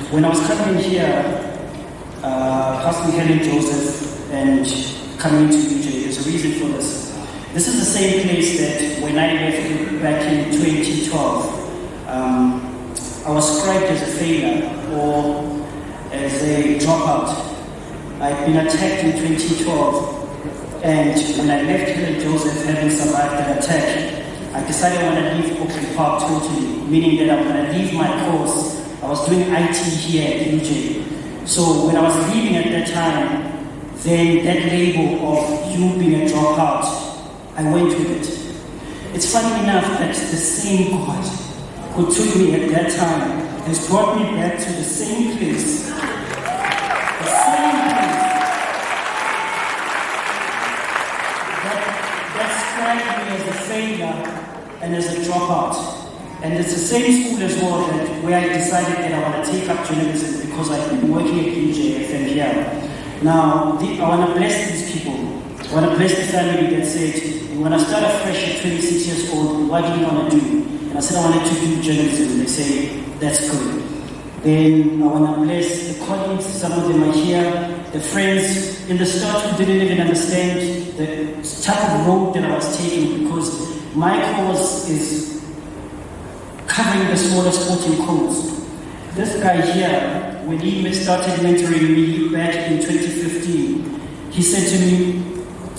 When I was coming here, passing Helen Joseph and coming into UJ, there's a reason for this. This is the same place that when I left back in 2012, I was scribed as a failure or as a dropout. I'd been attacked in 2012, and when I left Helen Joseph, having survived that attack, I decided I want to leave Oakland Park totally, meaning that I'm going to leave my course. I was doing IT here at UJ. So when I was leaving at that time, then that label of you being a dropout, I went with it. It's funny enough that the same God who took me at that time has brought me back to the same place. The same place that described me as a failure and as a dropout. And it's the same school as well that where I decided that I want to take up journalism because I've been working at UJFM here. Now, I want to bless these people. I want to bless the family that said, when I start afresh at 26 years old, what do you want to do? And I said, I wanted to do journalism. They say, that's good. Then I want to bless the colleagues, some of them are here, the friends in the start who didn't even understand the type of road that I was taking because my cause is covering the smaller sporting codes. This guy here, when he started mentoring me back in 2015, he said to me,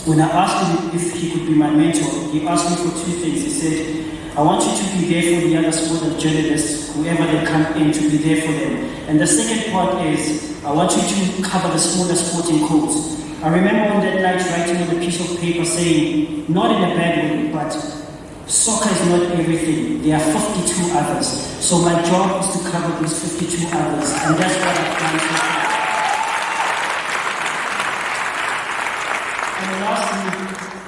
when I asked him if he could be my mentor, he asked me for two things. He said, I want you to be there for the other sport journalists, whoever they come in, to be there for them. And the second part is, I want you to cover the smaller sporting codes. I remember on that night writing on a piece of paper saying, not in a bad way, but soccer is not everything. There are 52 others. So my job is to cover these 52 others. And that's what I've done so far. And lastly,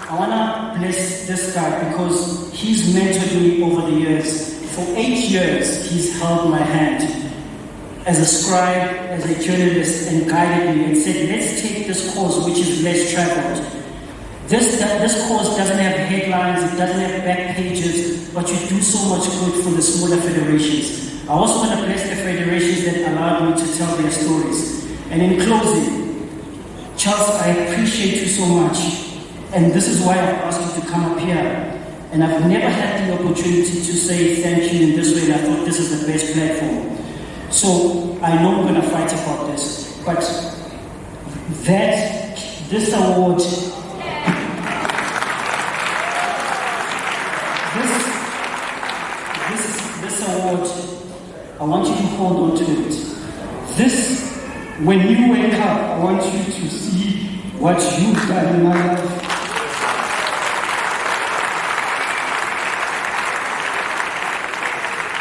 I want to bless this guy because he's mentored me over the years. For 8 years, he's held my hand as a scribe, as a journalist, and guided me and said, let's take this course which is less traveled. This course doesn't have headlines, it doesn't have back pages, but you do so much good for the smaller federations. I also want to bless the federations that allowed me to tell their stories. And in closing, Charles, I appreciate you so much. And this is why I've asked you to come up here. And I've never had the opportunity to say thank you in this way, and I thought this is the best platform. So I know we're going to fight about this, but this award, this award, I want you to hold on to it. This, when you wake up, I want you to see what you've done in my life.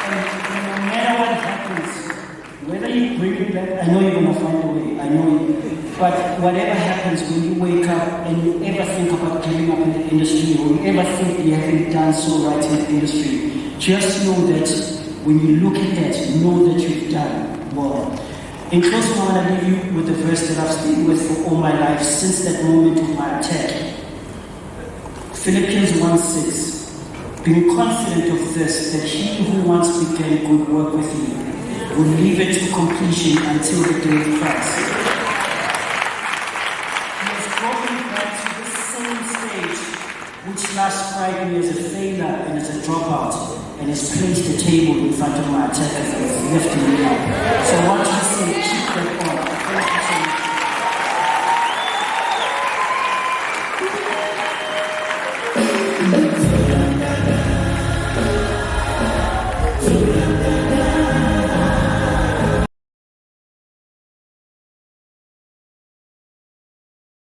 And no matter what happens, whether you bring it back, I know you're going to find a way, I know you. But whatever happens, when you wake up and you ever think about giving up in the industry, or you ever think you haven't done so right in the industry, just know that when you look at that, know that you've done well. In closing, I want to leave you with the verse that I've stayed with for all my life since that moment of my attack. Philippians 1:6. Being confident of this, that he who once began good work with you will leave it to completion until the day of Christ. He has brought me back to this same stage, which last described me as a failure and as a dropout, and has placed a table in front of my attackers and lifting me up. So I want you to say, keep that